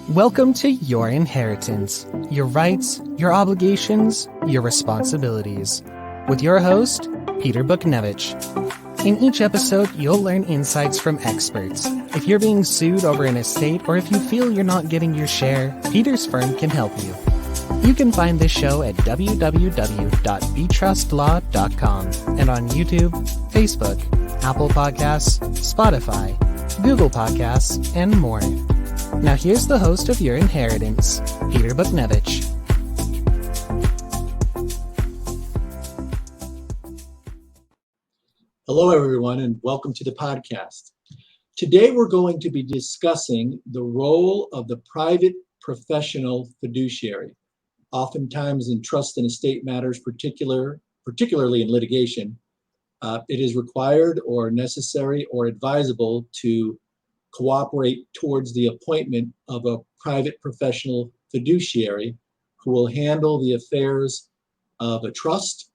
Welcome to Your Inheritance, your rights, your obligations, your responsibilities, with your host, Peter Bochnewich. In each episode, you'll learn insights from experts. If you're being sued over an estate or if you feel you're not getting your share, Peter's firm can help you. You can find this show at www.betrustlaw.com and on YouTube, Facebook, Apple Podcasts, Spotify, Google Podcasts, and more. Now here's the host of Your Inheritance, Peter Bochnewich. Hello, everyone, and welcome to the podcast. Today, we're going to be discussing the role of the private professional fiduciary. Oftentimes in trust and estate matters, particularly in litigation, it is required or necessary or advisable to cooperate towards the appointment of a private professional fiduciary who will handle the affairs of a trust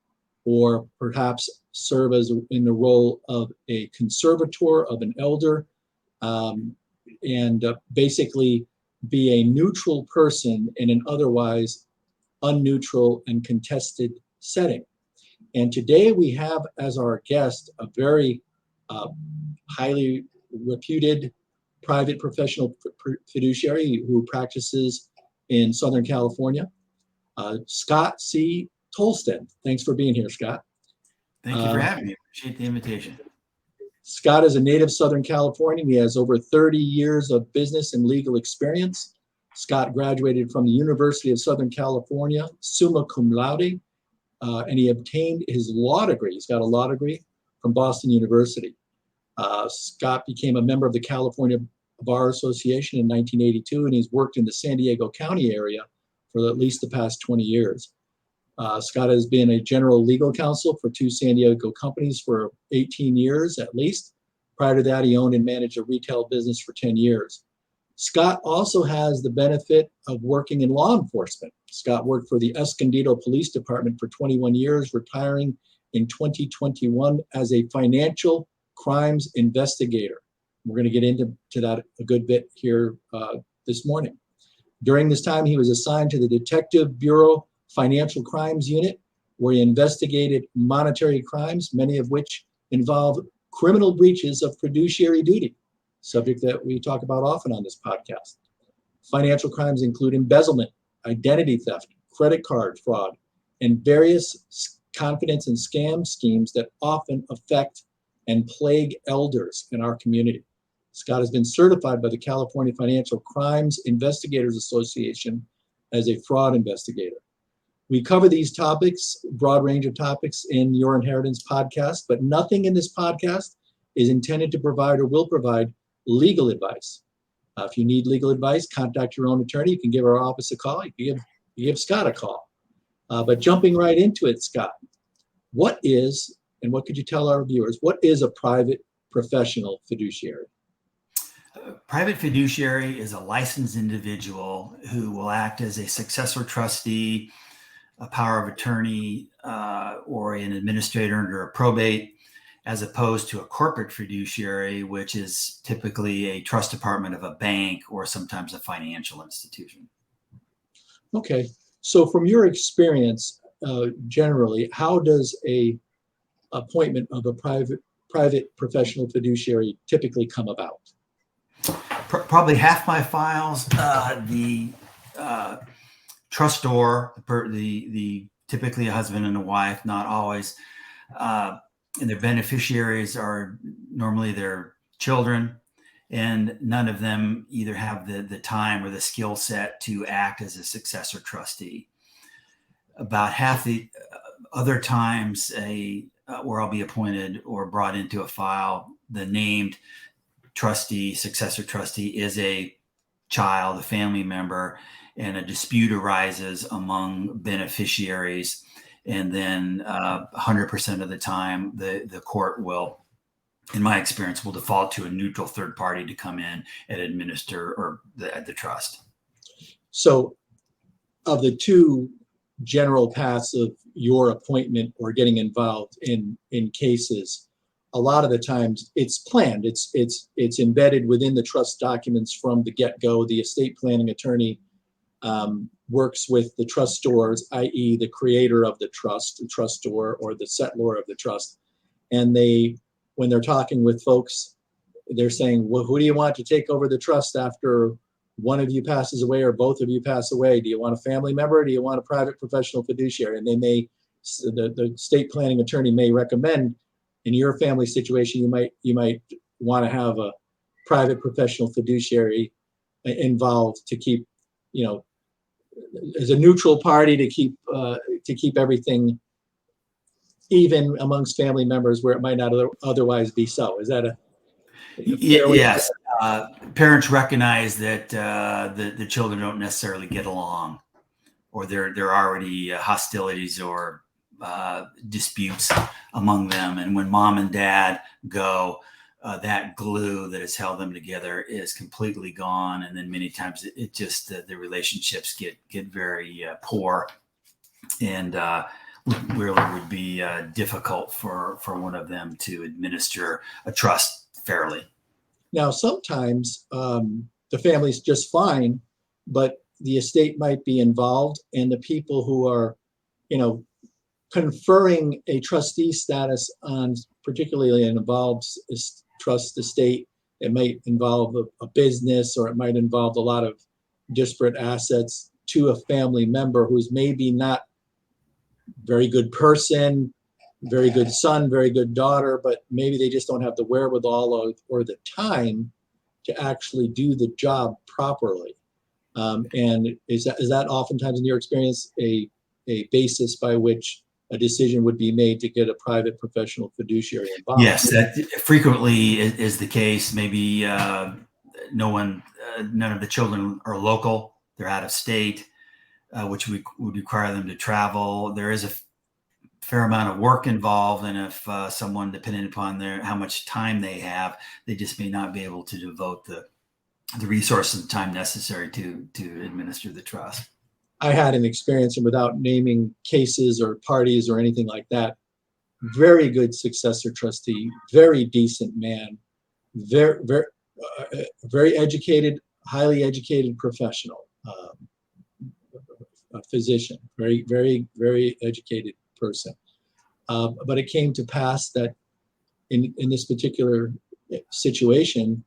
or perhaps serve as in the role of a conservator of an elder and basically be a neutral person in an otherwise unneutral and contested setting. And today we have as our guest a very highly reputed private professional fiduciary who practices in Southern California, Scott C. Tolstad. Thanks for being here, Scott. Thank you for having me. Appreciate the invitation. Scott is a native Southern Californian. He has over 30 years of business and legal experience. Scott graduated from the University of Southern California, summa cum laude, and he obtained his law degree. He's got a law degree from Boston University. Scott became a member of the California Bar Association in 1982, and he's worked in the San Diego County area for at least the past 20 years. Scott has been a general legal counsel for 2 San Diego companies for 18 years at least. Prior to that, he owned and managed a retail business for 10 years. Scott also has the benefit of working in law enforcement. Scott worked for the Escondido Police Department for 21 years, retiring in 2021 as a financial crimes investigator. We're going to get into that a good bit here this morning. During this time, he was assigned to the Detective Bureau Financial Crimes Unit, where he investigated monetary crimes, many of which involve criminal breaches of fiduciary duty, subject that we talk about often on this podcast. Financial crimes include embezzlement, identity theft, credit card fraud, and various confidence and scam schemes that often affect and plague elders in our community. Scott has been certified by the California Financial Crimes Investigators Association as a fraud investigator. We cover these topics, broad range of topics in Your Inheritance podcast, but nothing in this podcast is intended to provide or will provide legal advice. If you need legal advice, contact your own attorney. You can give our office a call. You can give Scott a call. But jumping right into it, Scott, what is, and what could you tell our viewers, what is a private professional fiduciary? Private fiduciary is a licensed individual who will act as a successor trustee, a power of attorney, or an administrator under a probate, as opposed to a corporate fiduciary, which is typically a trust department of a bank or sometimes a financial institution. Okay, so from your experience, generally, how does a appointment of a private professional fiduciary typically come about? Probably half my files, the trustor, the typically a husband and a wife, not always, and their beneficiaries are normally their children, and none of them either have the time or the skill set to act as a successor trustee. About half the other times, where I'll be appointed or brought into a file, the named trustee, successor trustee, is a child, a family member, and a dispute arises among beneficiaries. And then 100% of the time, the court will, in my experience, will default to a neutral third party to come in and administer the trust. So of the two general paths of your appointment or getting involved in cases, a lot of the times it's planned. It's embedded within the trust documents from the get-go. The estate planning attorney works with the trustors, i.e. the creator of the trust, the trustor or the settlor of the trust. And when they're talking with folks, they're saying, well, who do you want to take over the trust after one of you passes away or both of you pass away? Do you want a family member or do you want a private professional fiduciary? And the estate planning attorney may recommend, in your family situation, you might want to have a private professional fiduciary involved to keep, as a neutral party to keep everything even amongst family members where it might not otherwise be so. Is that yes? Parents recognize that the children don't necessarily get along, or there are already hostilities or disputes among them, and when mom and dad go, that glue that has held them together is completely gone, and then many times it just the relationships get very poor, and really would be difficult for one of them to administer a trust fairly. Now, sometimes the family's just fine, but the estate might be involved, and the people who are, conferring a trustee status on particularly an involved trust estate, it might involve a business, or it might involve a lot of disparate assets to a family member who's maybe not very good person, very good son, very good daughter, but maybe they just don't have the wherewithal or the time to actually do the job properly. And is that oftentimes, in your experience, a basis by which a decision would be made to get a private professional fiduciary involved? Yes, that frequently is the case. Maybe none of the children are local; they're out of state, which would require them to travel. There is a fair amount of work involved, and if someone, depending upon how much time they have, they just may not be able to devote the resources and time necessary to administer the trust. I had an experience, and without naming cases or parties or anything like that, very good successor trustee, very decent man, very educated, highly educated professional, a physician, very, very, very educated person. But it came to pass that in this particular situation,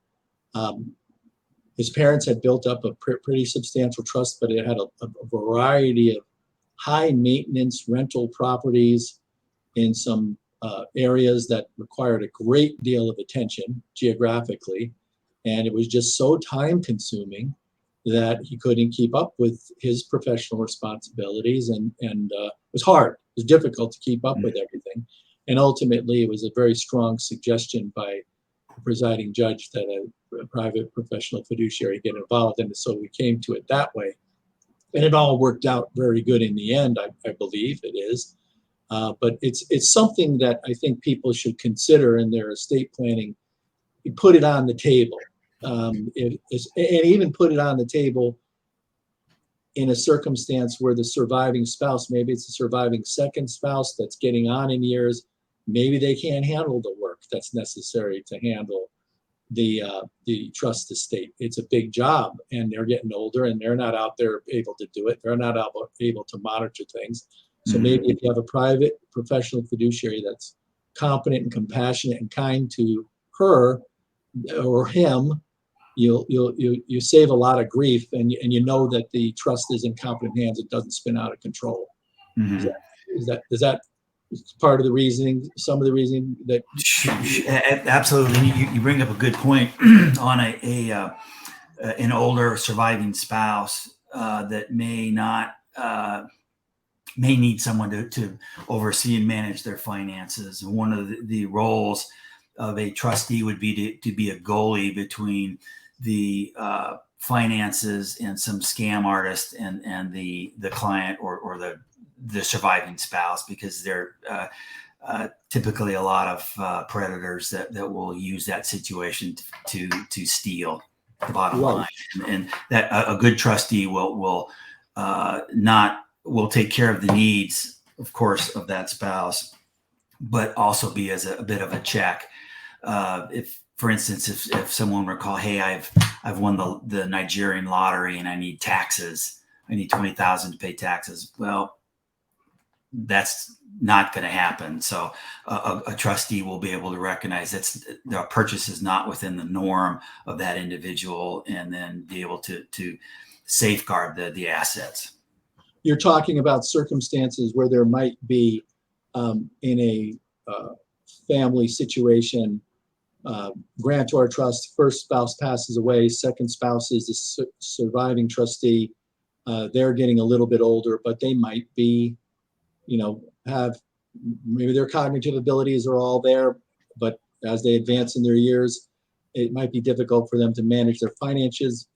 his parents had built up a pretty substantial trust, but it had a variety of high maintenance rental properties in some areas that required a great deal of attention geographically. And it was just so time consuming that he couldn't keep up with his professional responsibilities, and it was hard. It was difficult to keep up with everything. And ultimately, it was a very strong suggestion by the presiding judge that a private professional fiduciary get involved. And so we came to it that way. And it all worked out very good in the end, I believe it is. But it's something that I think people should consider in their estate planning. You put it on the table. And even put it on the table in a circumstance where the surviving spouse, maybe it's a surviving second spouse that's getting on in years, maybe they can't handle the work that's necessary to handle the trust estate. It's a big job, and they're getting older, and they're not out there able to do it. They're not able to monitor things. So maybe if you have a private professional fiduciary that's competent and compassionate and kind to her or him, you save a lot of grief, and you know that the trust is in competent hands. It doesn't spin out of control. Mm-hmm. Is that part of the reasoning? Some of the reasoning that absolutely. You bring up a good point on an older surviving spouse that may need someone to oversee and manage their finances. One of the roles of a trustee would be to be a goalie between the finances and some scam artist and the client or the surviving spouse, because there typically a lot of predators that will use that situation to steal the bottom line, and that a good trustee will take care of the needs, of course, of that spouse, but also be as a bit of a check If, for instance, if someone were called, hey, I've won the Nigerian lottery and I need taxes, I need $20,000 to pay taxes. Well, that's not going to happen. So a trustee will be able to recognize that the purchase is not within the norm of that individual, and then be able to safeguard the assets. You're talking about circumstances where there might be in a family situation, grantor trust, first spouse passes away, second spouse is the surviving trustee. They're getting a little bit older, but they might be, have maybe their cognitive abilities are all there, but as they advance in their years, it might be difficult for them to manage their finances,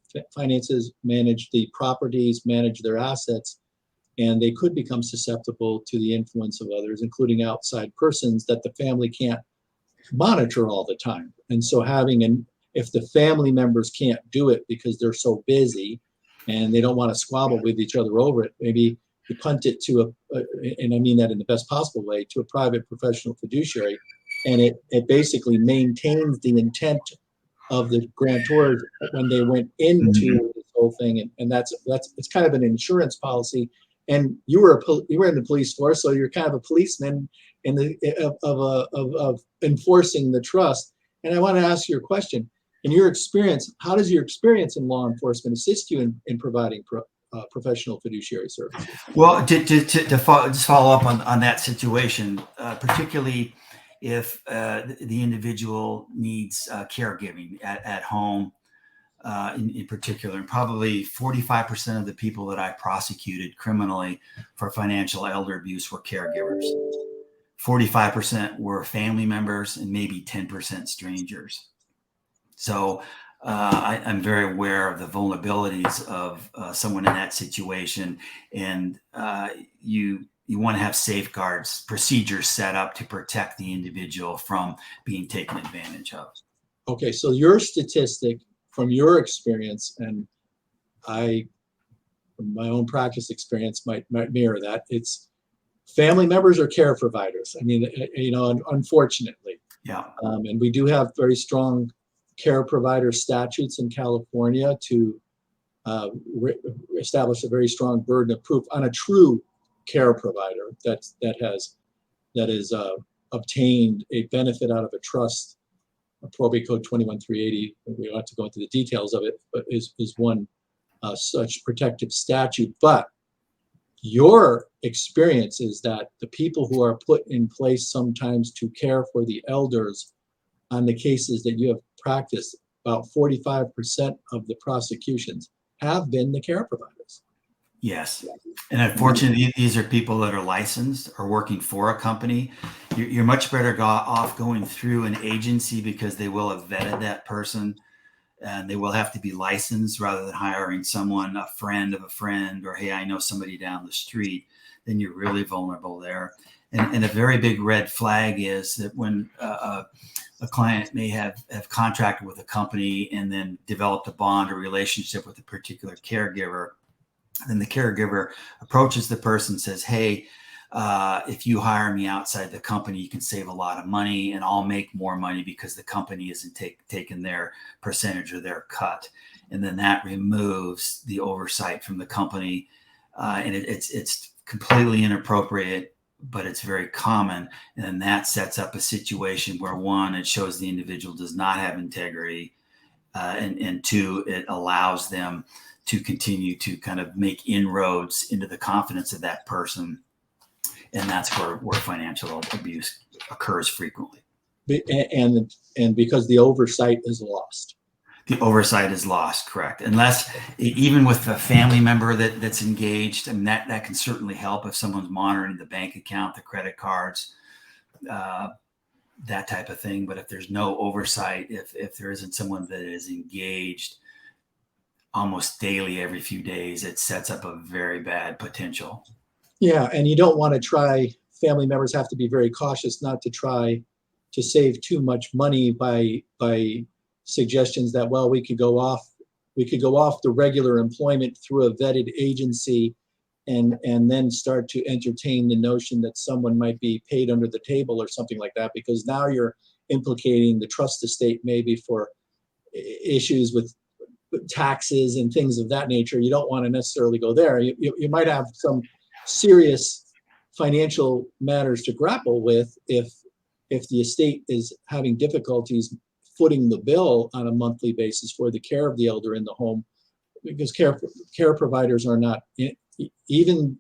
manage the properties, manage their assets, and they could become susceptible to the influence of others, including outside persons that the family can't monitor all the time. And so if the family members can't do it because they're so busy and they don't want to squabble with each other over it, maybe you punt it to and I mean that in the best possible way, to a private professional fiduciary, and it basically maintains the intent of the grantors when they went into this whole thing, and that's it's kind of an insurance policy. And you were in the police force, so you're kind of a policeman of enforcing the trust. And I want to ask you a question. In your experience, how does your experience in law enforcement assist you in providing professional fiduciary services? Well, to follow up on that situation, particularly if the individual needs caregiving at home, in particular, and probably 45% of the people that I prosecuted criminally for financial elder abuse were caregivers. 45% were family members, and maybe 10% strangers. So I'm very aware of the vulnerabilities of someone in that situation, and you want to have safeguards, procedures set up to protect the individual from being taken advantage of. Okay, so your statistic from your experience, and from my own practice experience might mirror that. It's family members or care providers. I mean, unfortunately. Yeah. And we do have very strong care provider statutes in California to establish a very strong burden of proof on a true care provider that is obtained a benefit out of a trust. Probate Code 21380. We don't have to go into the details of it, but is one such protective statute. But your experience is that the people who are put in place sometimes to care for the elders on the cases that you have practiced, about 45% of the prosecutions have been the care providers. Yes. And unfortunately, these are people that are licensed or working for a company. You're much better off going through an agency, because they will have vetted that person, and they will have to be licensed, rather than hiring someone, a friend of a friend, or, hey, I know somebody down the street. Then you're really vulnerable there. And a very big red flag is that when a client may have contracted with a company and then developed a bond or relationship with a particular caregiver, then the caregiver approaches the person and says, hey, if you hire me outside the company, you can save a lot of money, and I'll make more money because the company isn't taking their percentage or their cut. And then that removes the oversight from the company. And it's completely inappropriate, but it's very common. And then that sets up a situation where, one, it shows the individual does not have integrity, and two, it allows them to continue to kind of make inroads into the confidence of that person. And that's where financial abuse occurs frequently. And because the oversight is lost. The oversight is lost, correct. Unless, even with a family member that's engaged, and that can certainly help if someone's monitoring the bank account, the credit cards, that type of thing. But if there's no oversight, if there isn't someone that is engaged almost daily, every few days, it sets up a very bad potential. Yeah, and you don't want to try, family members have to be very cautious not to try to save too much money by suggestions that, well, we could go off the regular employment through a vetted agency and then start to entertain the notion that someone might be paid under the table or something like that, because now you're implicating the trust estate maybe for issues with taxes and things of that nature. You don't want to necessarily go there. You might have some serious financial matters to grapple with if the estate is having difficulties footing the bill on a monthly basis for the care of the elder in the home, because care providers are not even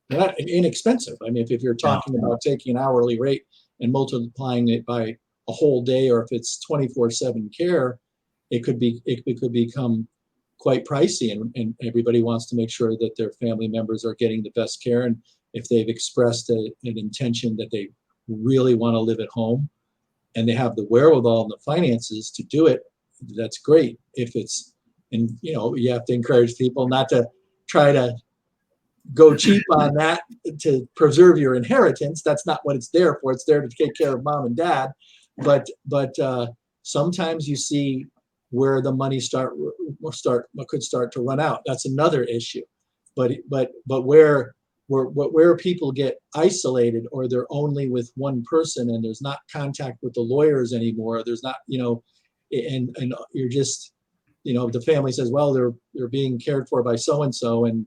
they're not inexpensive. I mean, if you're talking about taking an hourly rate and multiplying it by a whole day, or if it's 24/7 care, it could become quite pricey, and everybody wants to make sure that their family members are getting the best care. And if they've expressed an intention that they really want to live at home, and they have the wherewithal and the finances to do it, that's great. If it's, and you have to encourage people not to try to go cheap on that to preserve your inheritance. That's not what it's there for. It's there to take care of mom and dad. But sometimes you see where the money could start to run out. That's another issue. But where people get isolated, or they're only with one person and there's not contact with the lawyers anymore, there's not, and you're just, the family says, well, they're being cared for by so-and-so, and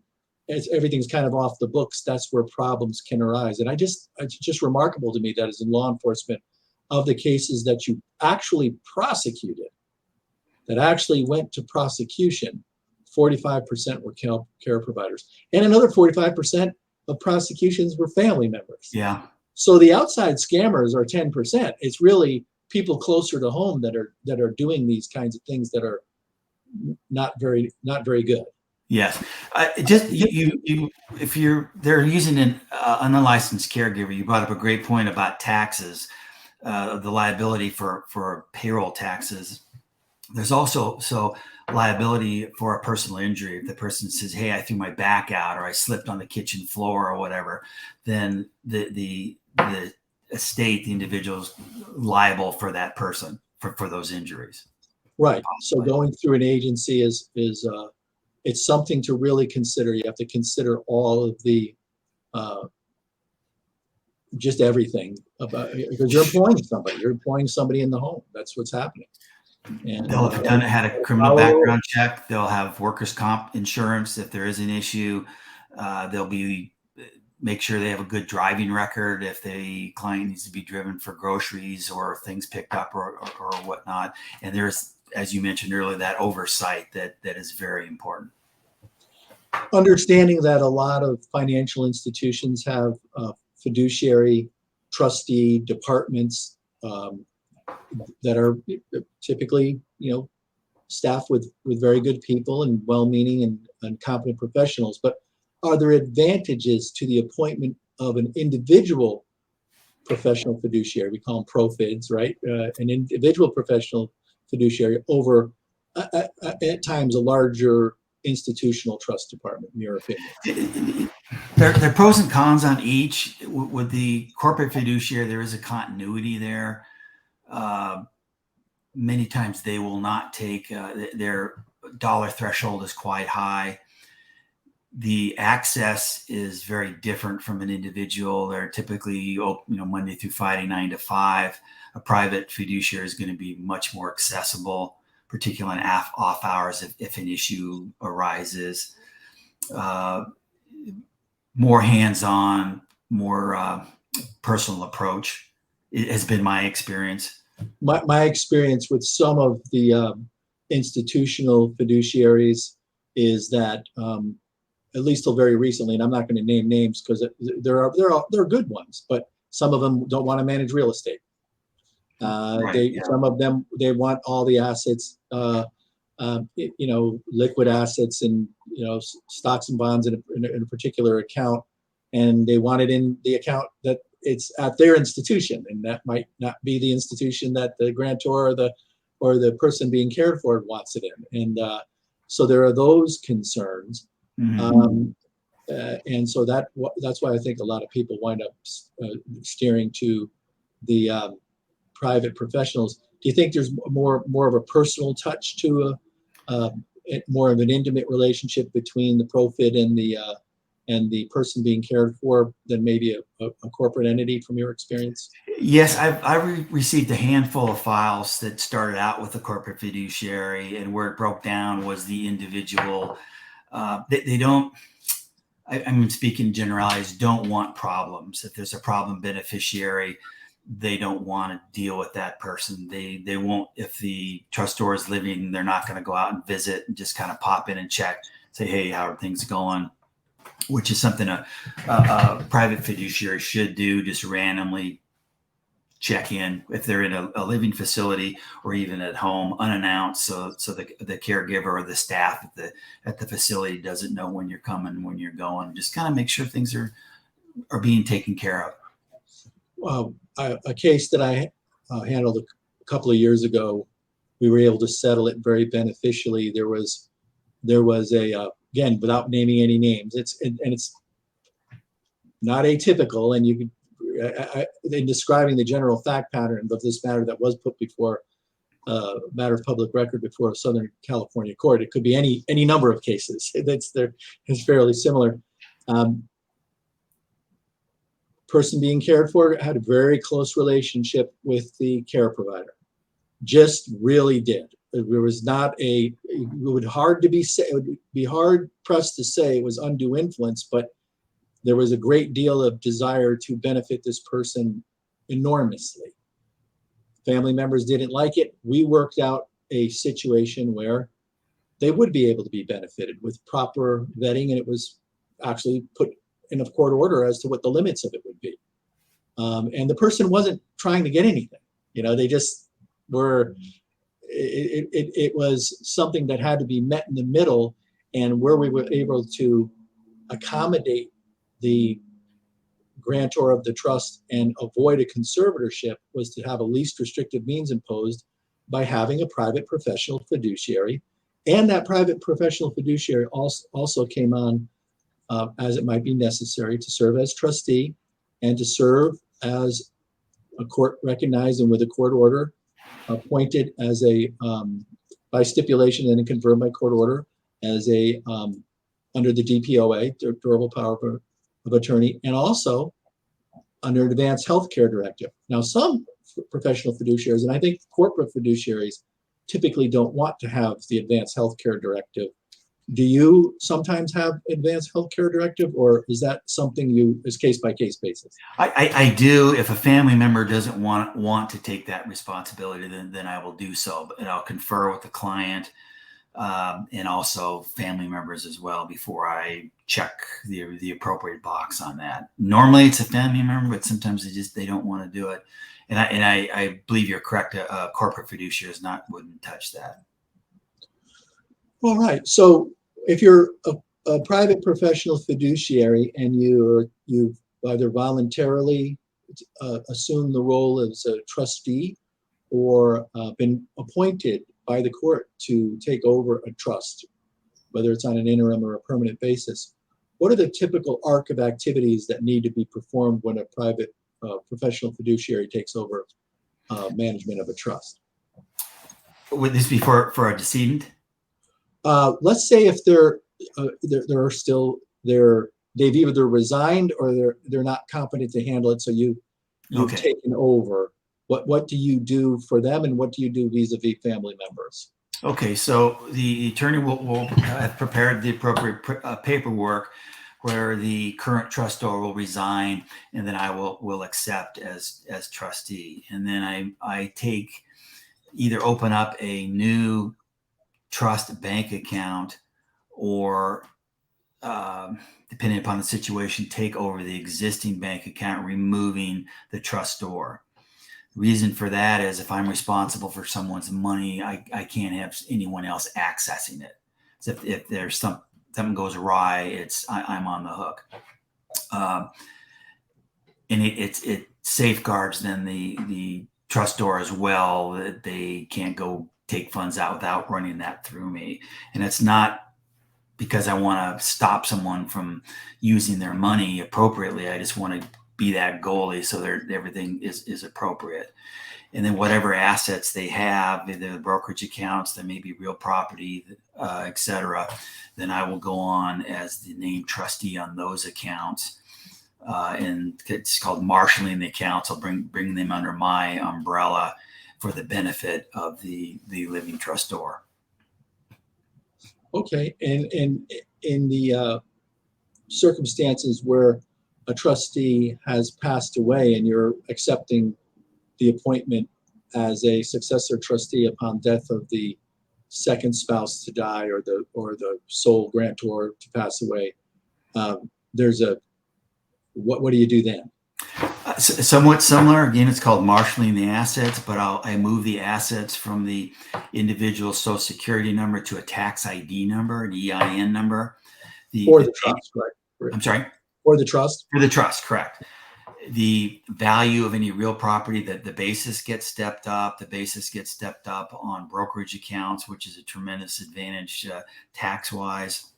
everything's kind of off the books. That's where problems can arise. And it's just remarkable to me that as in law enforcement, of the cases that you actually prosecuted, that actually went to prosecution, 45% were care providers. And another 45% of prosecutions were family members. Yeah. So the outside scammers are 10%. It's really people closer to home that are doing these kinds of things that are not very good. Yes. If they're using an unlicensed caregiver, you brought up a great point about taxes, the liability for payroll taxes. There's also liability for a personal injury. If the person says, hey, I threw my back out, or I slipped on the kitchen floor, or whatever, then the estate, the individual's liable for that person for those injuries. Right. So going through an agency is it's something to really consider. You have to consider all of the just everything about, because you're employing somebody in the home. That's what's happening. And they'll have had a criminal background check. They'll have workers' comp insurance if there is an issue. They'll make sure they have a good driving record if the client needs to be driven for groceries or things picked up or whatnot. And there's, as you mentioned earlier, that oversight that is very important. Understanding that a lot of financial institutions have fiduciary trustee departments that are typically, staffed with very good people and well-meaning and competent professionals. But are there advantages to the appointment of an individual professional fiduciary? We call them profids, right? An individual professional fiduciary over at times a larger institutional trust department, in your opinion? There are pros and cons on each. With the corporate fiduciary, there is a continuity there. Many times they will not take their dollar threshold is quite high. The access is very different from an individual. They're typically Monday through Friday, 9 to 5. A private fiduciary is going to be much more accessible, particularly in off hours if an issue arises. More hands-on, more personal approach. It has been my experience. My experience with some of the institutional fiduciaries is that, at least till very recently, and I'm not going to name names because there are good ones, but some of them don't want to manage real estate. Some of them, they want all the assets, liquid assets and stocks and bonds in a particular account, and they want it in the account that it's at their institution, and that might not be the institution that the grantor or the person being cared for wants it in, and so there are those concerns. Mm-hmm. And so that's why I think a lot of people wind up steering to the private professionals. Do you think there's more of a personal touch to more of an intimate relationship between the profit and the person being cared for than maybe a corporate entity, from your experience? Yes, I've received a handful of files that started out with the corporate fiduciary, and where it broke down was the individual. They don't. I'm speaking generalized. Don't want problems. If there's a problem beneficiary, they don't want to deal with that person. They won't. If the trustor is living, they're not going to go out and visit and just kind of pop in and check, say, hey, how are things going? Which is something a private fiduciary should do, just randomly check in if they're in a living facility or even at home unannounced, so the caregiver or the staff at the facility doesn't know when you're coming, when you're going. Just kind of make sure things are being taken care of. A case that I handled a couple of years ago, we were able to settle it very beneficially. There was a again, without naming any names, it's not atypical, and you could in describing the general fact pattern of this matter that was put before matter of public record before a Southern California court. It could be any number of cases. It's fairly similar. Person being cared for had a very close relationship with the care provider. Just really did. There was not it would be hard pressed to say it was undue influence, but there was a great deal of desire to benefit this person enormously. Family members didn't like it. We worked out a situation where they would be able to be benefited with proper vetting, and it was actually put in a court order as to what the limits of it would be. And the person wasn't trying to get anything. They just were. It was something that had to be met in the middle, and where we were able to accommodate the grantor of the trust and avoid a conservatorship was to have a least restrictive means imposed by having a private professional fiduciary. And that private professional fiduciary also came on as it might be necessary to serve as trustee and to serve as a court recognized and with a court order appointed as by stipulation and confirmed by court order as under the DPOA, durable power of attorney, and also under an advanced health care directive. Now, some professional fiduciaries, and I think corporate fiduciaries, typically don't want to have the advanced health care directive. Do you sometimes have advanced health care directive, or is that something is case by case basis? I do. If a family member doesn't want to take that responsibility, then I will do so, and I'll confer with the client and also family members as well before I check the appropriate box on that. Normally it's a family member, but sometimes they don't want to do it. And I believe you're correct. A corporate fiduciary wouldn't touch that. All right. So if you're a private professional fiduciary and you've either voluntarily assumed the role as a trustee or been appointed by the court to take over a trust, whether it's on an interim or a permanent basis, what are the typical arc of activities that need to be performed when a private professional fiduciary takes over management of a trust? Would this be for a decedent? Let's say if they've either resigned or they're not competent to handle it, so you've Okay. taken over. What do you do for them, and what do you do vis-a-vis family members? Okay, so the attorney will have prepared the appropriate paperwork where the current trustor will resign, and then I will accept as trustee. And then I either open up a new trust bank account or depending upon the situation, take over the existing bank account, removing the trustor. Reason for that is if I'm responsible for someone's money, I can't have anyone else accessing it. So if there's something goes awry, I'm on the hook. And it safeguards then the trustor as well, that they can't go take funds out without running that through me. And it's not because I want to stop someone from using their money appropriately. I just want to be that goalie so everything is appropriate. And then whatever assets they have, either brokerage accounts, there may be real property, et cetera, then I will go on as the named trustee on those accounts. and it's called marshaling the accounts. I'll bring them under my umbrella for the benefit of the living trustor. Okay, and in the circumstances where a trustee has passed away and you're accepting the appointment as a successor trustee upon death of the second spouse to die or the sole grantor to pass away, there's a what do you do then? Somewhat similar. Again, it's called marshaling the assets, but I move the assets from the individual social security number to a tax ID number, an EIN number. For the trust, right? I'm sorry? For the trust? For the trust, correct. The value of any real property, that the basis gets stepped up. The basis gets stepped up on brokerage accounts, which is a tremendous advantage tax-wise.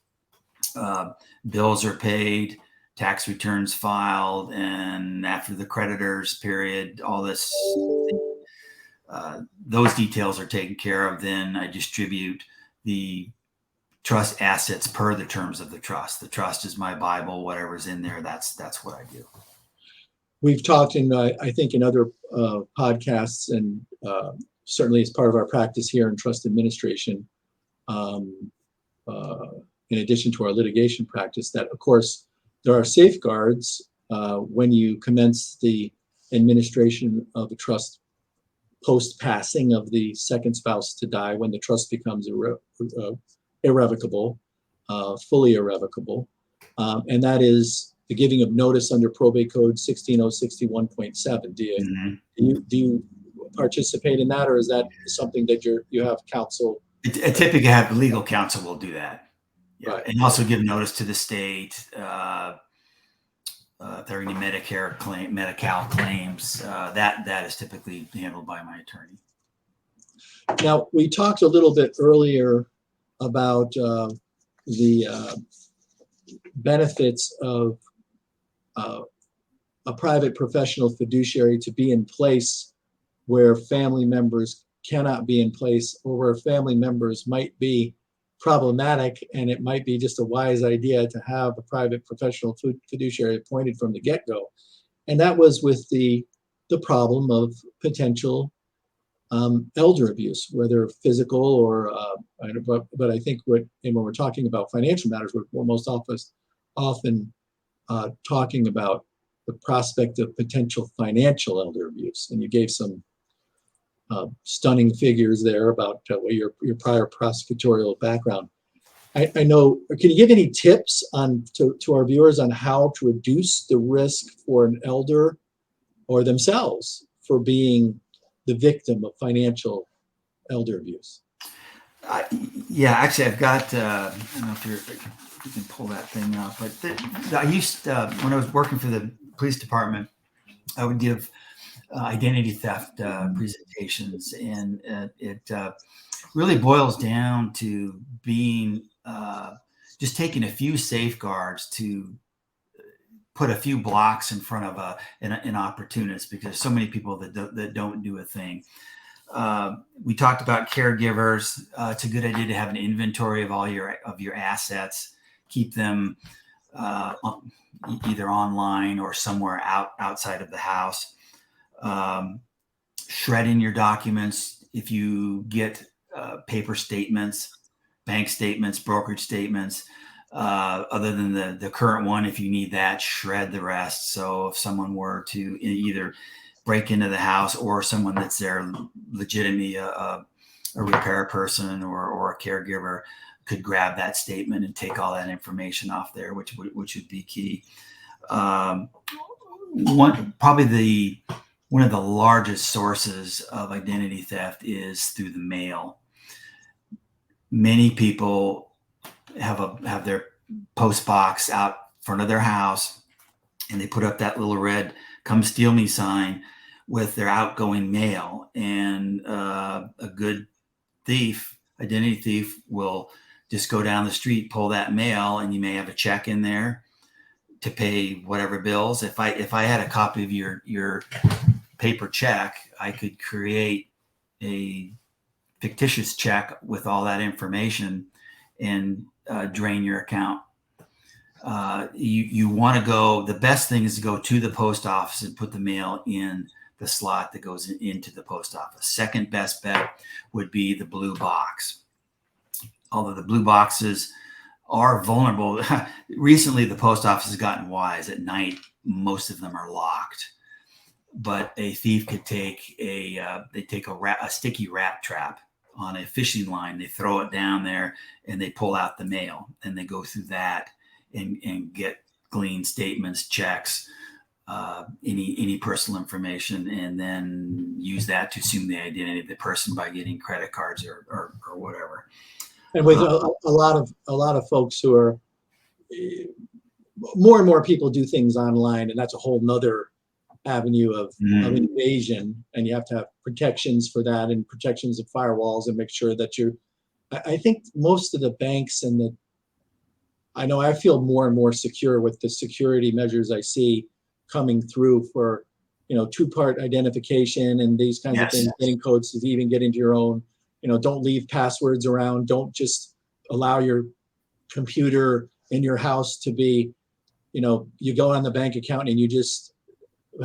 Bills are paid, tax returns filed, and after the creditors period, all this, those details are taken care of. Then I distribute the trust assets per the terms of the trust. The trust is my Bible. Whatever's in there, that's what I do. We've talked I think in other podcasts, and certainly as part of our practice here in trust administration, in addition to our litigation practice, that of course there are safeguards when you commence the administration of a trust post passing of the second spouse to die, when the trust becomes irrevocable, fully irrevocable, and that is the giving of notice under probate code 16061.7. Do you participate in that, or is that something that you have counsel? Typically have legal counsel will do that. Yeah. Right. And also give notice to the state. If there are any Medi-Cal claims, that is typically handled by my attorney. Now, we talked a little bit earlier about the benefits of a private professional fiduciary to be in place where family members cannot be in place, or where family members might be problematic, and it might be just a wise idea to have a private professional fiduciary appointed from the get-go. And that was with the problem of potential elder abuse, whether physical or but I think when we're talking about financial matters, we're most often talking about the prospect of potential financial elder abuse. And you gave some stunning figures there about your prior prosecutorial background. I know. Can you give any tips to our viewers on how to reduce the risk for an elder or themselves for being the victim of financial elder abuse? Yeah, actually, I've got. I don't know if you can pull that thing up, but I used when I was working for the police department, I would give identity theft presentations, and it really boils down to being just taking a few safeguards to put a few blocks in front of an opportunist, because so many people that don't do a thing. We talked about caregivers. It's a good idea to have an inventory of all your assets. Keep them either online or somewhere outside of the house. Shredding your documents. If you get paper statements, bank statements, brokerage statements, other than the current one, if you need that, shred the rest. So if someone were to either break into the house, or someone that's there legitimately a repair person or a caregiver could grab that statement and take all that information off there, which would be key. One of the largest sources of identity theft is through the mail. Many people have their post box out front of their house, and they put up that little red "Come Steal Me" sign with their outgoing mail. And a good identity thief, will just go down the street, pull that mail, and you may have a check in there to pay whatever bills. If I had a copy of your paper check, I could create a fictitious check with all that information and drain your account. you want to go, the best thing is to go to the post office and put the mail in the slot that goes into the post office. Second best bet would be the blue box. Although the blue boxes are vulnerable. Recently, the post office has gotten wise. At night, most of them are locked. But a thief could take a sticky rat trap on a fishing line. They throw it down there and they pull out the mail, and they go through that and glean statements, checks, any personal information, and then use that to assume the identity of the person by getting credit cards or whatever. And with a lot of folks who are, more and more people do things online, and that's a whole nother avenue of invasion, and you have to have protections for that, and protections of firewalls, and make sure that I think most of the banks I know I feel more and more secure with the security measures I see coming through for, two-part identification and these kinds of things, getting codes to even get into your own, don't leave passwords around. Don't just allow your computer in your house to be, you go on the bank account and you just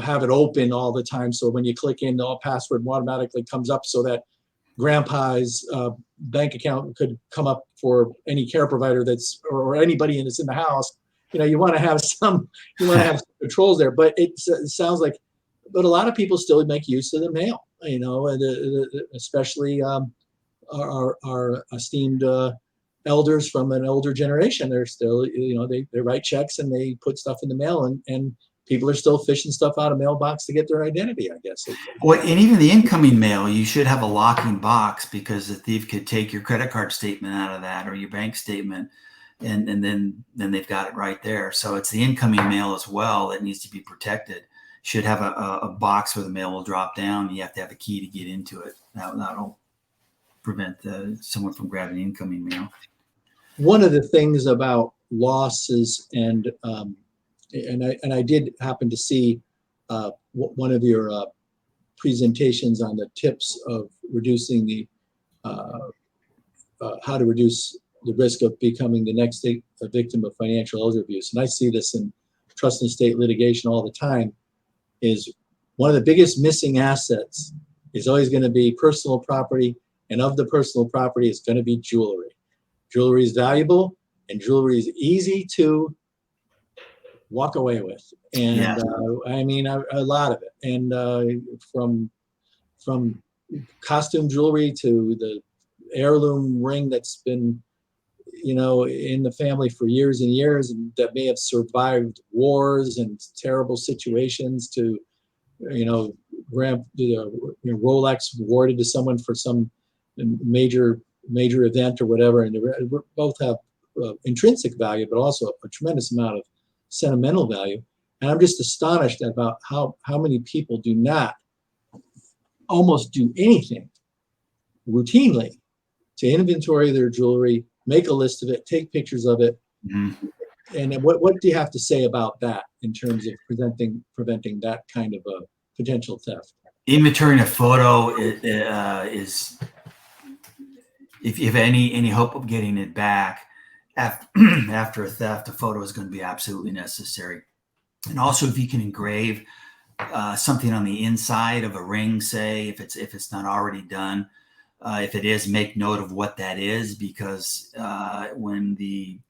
have it open all the time. So when you click in, the password automatically comes up, so that grandpa's bank account could come up for any care provider or anybody that's in the house. You want to have some controls there, but it sounds like, but a lot of people still make use of the mail, especially our esteemed elders from an older generation. They're still, they write checks and they put stuff in the mail, and people are still fishing stuff out of mailbox to get their identity, I guess. Well, and even the incoming mail, you should have a locking box, because the thief could take your credit card statement out of that, or your bank statement, and then they've got it right there. So it's the incoming mail as well that needs to be protected. Should have a box where the mail will drop down. You have to have a key to get into it. That'll prevent someone from grabbing incoming mail. One of the things about losses, and I did happen to see one of your presentations on the tips of reducing the how to reduce the risk of becoming the next victim of financial elder abuse. And I see this in trust and estate litigation all the time. Is one of the biggest missing assets is always going to be personal property, and of the personal property is going to be jewelry. Jewelry is valuable, and jewelry is easy to walk away with, and a lot of it, and from costume jewelry to the heirloom ring that's been in the family for years and years, and that may have survived wars and terrible situations, to Rolex awarded to someone for some major event or whatever, and they both have intrinsic value, but also a tremendous amount of sentimental value. And I'm just astonished about how many people do not almost do anything routinely to inventory their jewelry, make a list of it, take pictures of it. Mm-hmm. And what do you have to say about that in terms of preventing that kind of a potential theft? Inventorying a photo is, if you have any hope of getting it back after a theft, a photo is going to be absolutely necessary. And also, if you can engrave something on the inside of a ring, say, if it's not already done, if it is, make note of what that is, because when the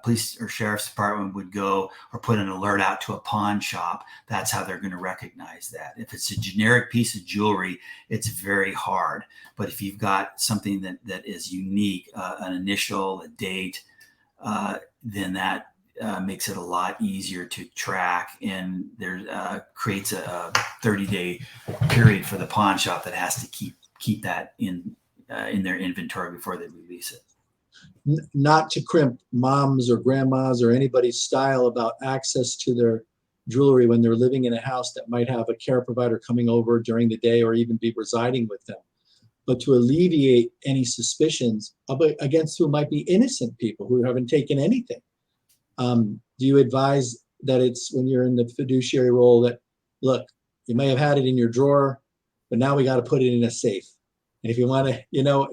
police or sheriff's department would go or put an alert out to a pawn shop, that's how they're going to recognize that. If it's a generic piece of jewelry, it's very hard. But if you've got something that is unique, an initial, a date, then that makes it a lot easier to track, and there creates a 30-day period for the pawn shop that has to keep that in their inventory before they release it. Not to crimp moms or grandmas or anybody's style about access to their jewelry when they're living in a house that might have a care provider coming over during the day or even be residing with them, but to alleviate any suspicions against who might be innocent people who haven't taken anything. Do you advise that it's, when you're in the fiduciary role, that, look, you may have had it in your drawer, but now we got to put it in a safe. And if you want to,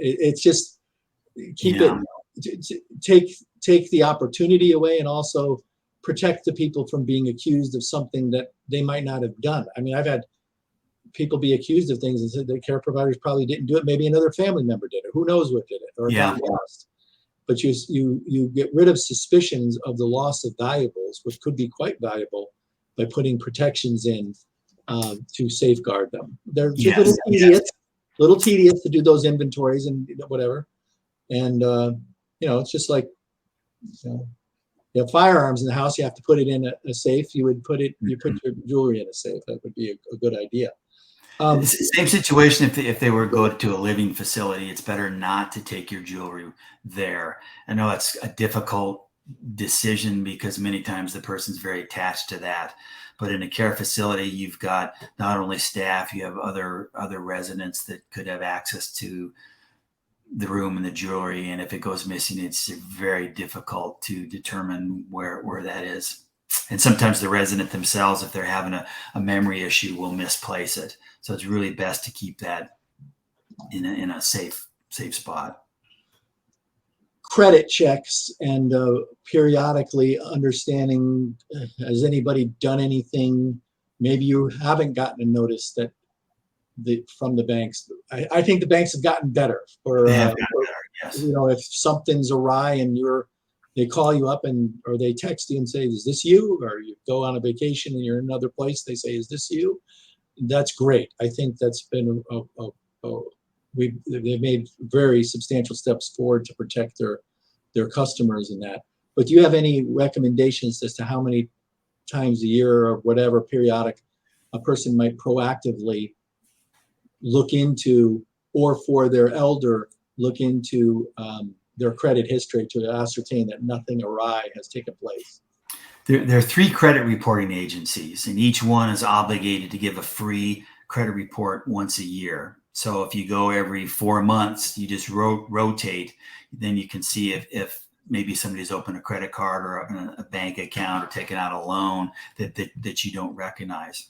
it's just keep it, take the opportunity away, and also protect the people from being accused of something that they might not have done. I mean, I've had people be accused of things and said the care providers probably didn't do it. Maybe another family member did it. Who knows what did it, or it got lost. But you get rid of suspicions of the loss of valuables, which could be quite valuable, by putting protections in to safeguard them. They're just little tedious to do those inventories and whatever. And it's just like, you have firearms in the house, you have to put it in a safe. You put your jewelry in a safe. That would be a good idea. Same situation if they were to go to a living facility. It's better not to take your jewelry there. I know it's a difficult decision because many times the person's very attached to that. But in a care facility, you've got not only staff, you have other residents that could have access to the room and the jewelry. And if it goes missing, it's very difficult to determine where that is. And sometimes the resident themselves, if they're having a memory issue, will misplace it. So it's really best to keep that in a safe spot. Credit checks and periodically understanding, has anybody done anything? Maybe you haven't gotten a notice that from the banks. I think the banks have gotten better. They have gotten better, yes. If something's awry and they call you up or they text you and say, "Is this you?" Or you go on a vacation and you're in another place, they say, "Is this you?" That's great. I think that's been they've made very substantial steps forward to protect their customers in that. But do you have any recommendations as to how many times a year or whatever periodic a person might proactively look into, or for their elder, look into their credit history to ascertain that nothing awry has taken place? There are 3 credit reporting agencies, and each one is obligated to give a free credit report once a year. So if you go every 4 months, you just rotate, then you can see if maybe somebody's opened a credit card or a bank account or taken out a loan that you don't recognize.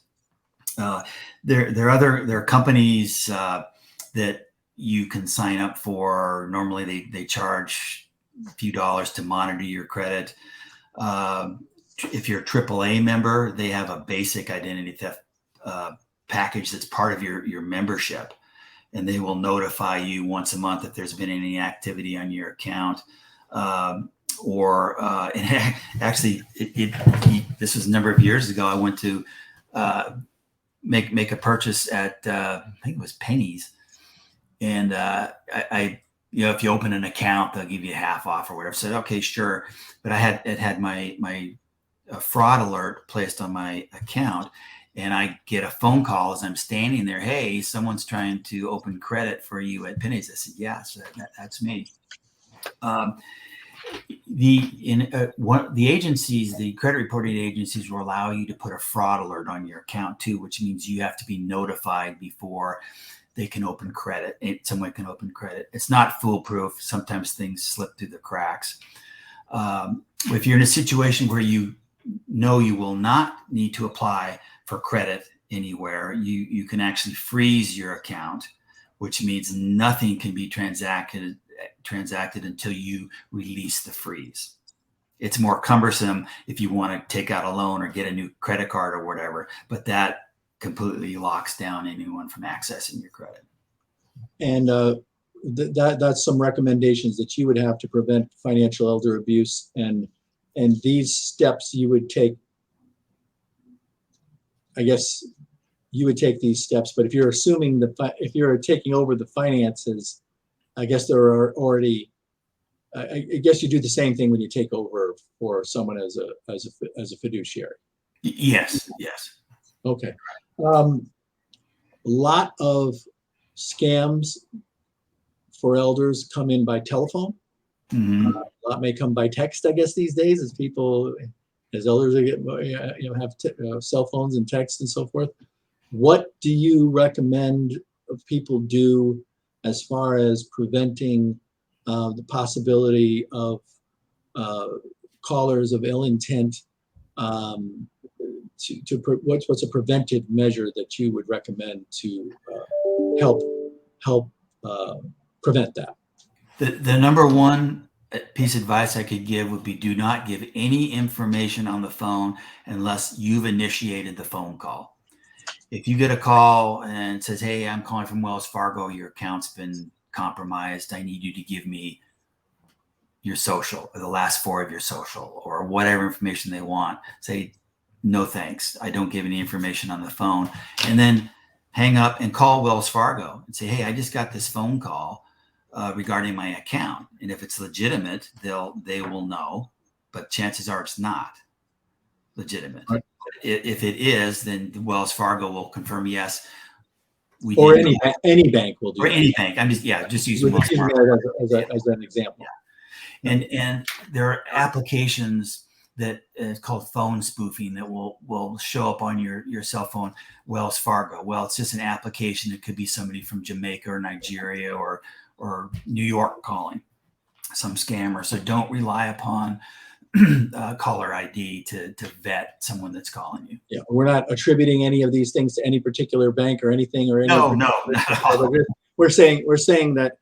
There are companies that you can sign up for. Normally they charge a few dollars to monitor your credit. If you're a AAA member, they have a basic identity theft package that's part of your membership, and they will notify you once a month if there's been any activity on your account. And actually, this was a number of years ago. I went to make a purchase at I think it was Penny's, and if you open an account, they'll give you half off or whatever. I said, okay, sure, but it had my fraud alert placed on my account, and I get a phone call as I'm standing there. Hey, someone's trying to open credit for you at Penny's. I said, yes, that's me. The agencies, the credit reporting agencies, will allow you to put a fraud alert on your account too, which means you have to be notified before they can open credit. Someone can open credit. It's not foolproof. Sometimes things slip through the cracks. If you're in a situation where you know you will not need to apply for credit anywhere, you can actually freeze your account, which means nothing can be transacted until you release the freeze. It's more cumbersome if you want to take out a loan or get a new credit card or whatever, but that completely locks down anyone from accessing your credit. And that's some recommendations that you would have to prevent financial elder abuse, and these steps you would take. I guess you would take these steps, but if you're assuming if you're taking over the finances, I guess there are already. I guess you do the same thing when you take over for someone as a fiduciary. Yes. Okay. A lot of scams for elders come in by telephone. Mm-hmm. A lot may come by text, I guess, these days, as elders have cell phones and text and so forth. What do you recommend people do as far as preventing the possibility of callers of ill intent? What's a preventive measure that you would recommend to help prevent that? The number one piece of advice I could give would be do not give any information on the phone unless you've initiated the phone call. If you get a call and it says, hey, I'm calling from Wells Fargo, your account's been compromised, I need you to give me your social or the last four of your social or whatever information they want, say, no thanks, I don't give any information on the phone. And then hang up and call Wells Fargo and say, hey, I just got this phone call regarding my account. And if it's legitimate, they will know, but chances are it's not legitimate. Right. If it is, then Wells Fargo will confirm, yes, we or did. any bank will do. Or any bank. I'm just using Wells Fargo as an example. Yeah. And there are applications that is called phone spoofing that will show up on your cell phone, Wells Fargo. Well, it's just an application. It could be somebody from Jamaica or Nigeria or New York calling, some scammer. So don't rely upon caller ID to vet someone that's calling you. Yeah, we're not attributing any of these things to any particular bank or anything or any. No, not at all. We're saying that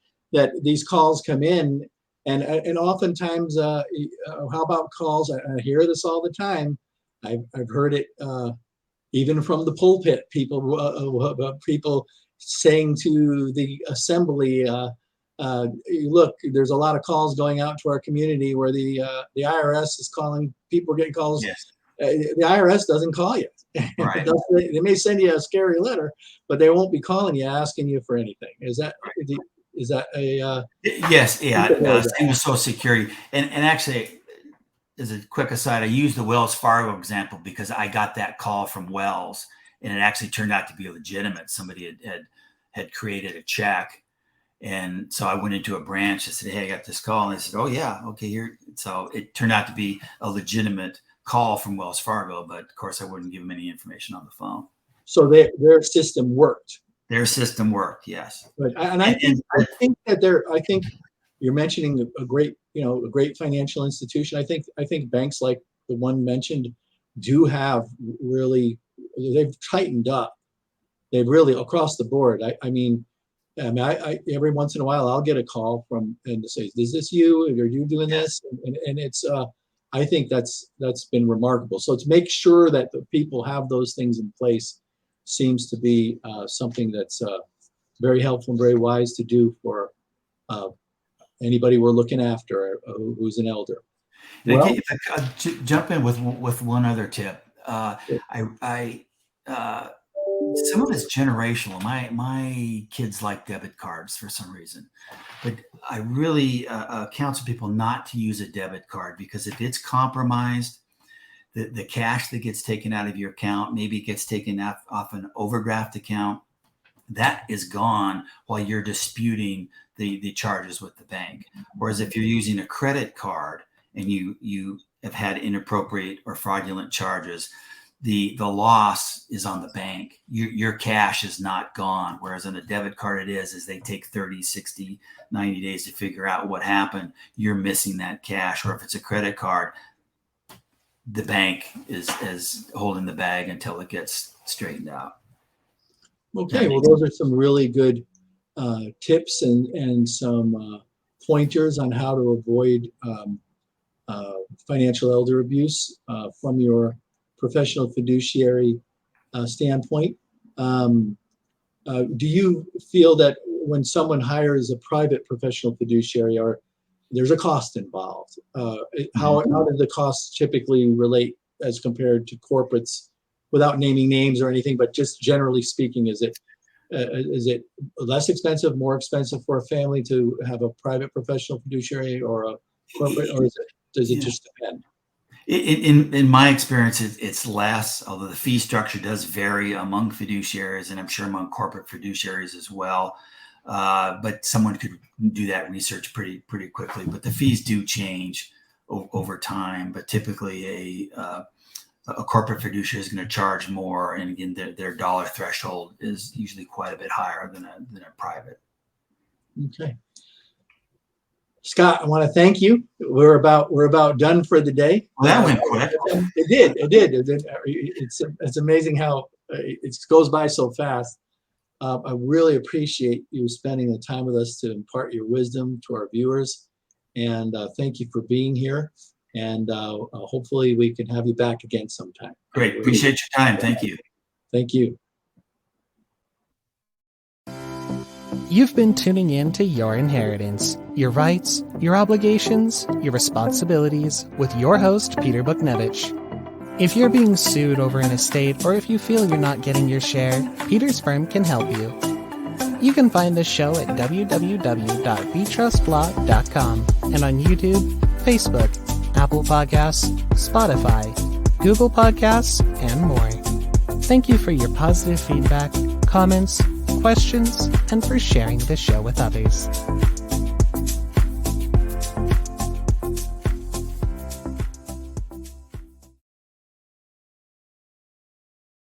these calls come in, and oftentimes, how about calls? I hear this all the time. I've heard it even from the pulpit. People saying to the assembly, look, there's a lot of calls going out to our community where the IRS is calling. People are getting calls. Yes. The IRS doesn't call you. Right. They may send you a scary letter, but they won't be calling you asking you for anything. Is that a yes? Yeah. Same with Social Security. And actually, as a quick aside, I use the Wells Fargo example because I got that call from Wells, and it actually turned out to be legitimate. Somebody had created a check. And so I went into a branch and said, hey, I got this call. And they said, oh, yeah, okay, here. So it turned out to be a legitimate call from Wells Fargo. But of course, I wouldn't give them any information on the phone. So their system worked. Their system worked, yes. Right. And I think you're mentioning a great financial institution. I think banks like the one mentioned do have really, they've tightened up. They've really across the board. I mean, every once in a while I'll get a call and to say, is this you? Are you doing this? And it's I think that's been remarkable. So to make sure that the people have those things in place seems to be something that's very helpful and very wise to do for anybody we're looking after who's an elder. Well, if I jump in with one other tip, some of it's generational. My kids like debit cards for some reason, but I really counsel people not to use a debit card because if it's compromised, the cash that gets taken out of your account, maybe it gets taken off an overdraft account, that is gone while you're disputing the charges with the bank. Whereas if you're using a credit card and you have had inappropriate or fraudulent charges, the loss is on the bank. Your cash is not gone. Whereas on a debit card, it is they take 30, 60, 90 days to figure out what happened. You're missing that cash. Or if it's a credit card, the bank is holding the bag until it gets straightened out. Okay, well, those are some really good tips and some pointers on how to avoid financial elder abuse from your professional fiduciary standpoint. Do you feel that when someone hires a private professional fiduciary, or there's a cost involved? How do the costs typically relate as compared to corporates, without naming names or anything, but just generally speaking, is it less expensive, more expensive for a family to have a private professional fiduciary or a corporate, or does it just depend? In my experience, it's less, although the fee structure does vary among fiduciaries, and I'm sure among corporate fiduciaries as well. But someone could do that research pretty quickly. But the fees do change over time. But typically, a corporate fiduciary is going to charge more, and again, their dollar threshold is usually quite a bit higher than a private. Okay. Scott, I want to thank you. We're about done for the day. Well, that went quick. It did. It's amazing how it goes by so fast. I really appreciate you spending the time with us to impart your wisdom to our viewers. And thank you for being here. And hopefully we can have you back again sometime. Great. Appreciate your time. Thank you. Thank you. You've been tuning in to Your Inheritance, Your Rights, Your Obligations, Your Responsibilities with your host, Peter Bochnewich. If you're being sued over an estate or if you feel you're not getting your share, Peter's firm can help you. You can find the show at www.betrustlaw.com and on YouTube, Facebook, Apple Podcasts, Spotify, Google Podcasts, and more. Thank you for your positive feedback, comments, questions, and for sharing the show with others.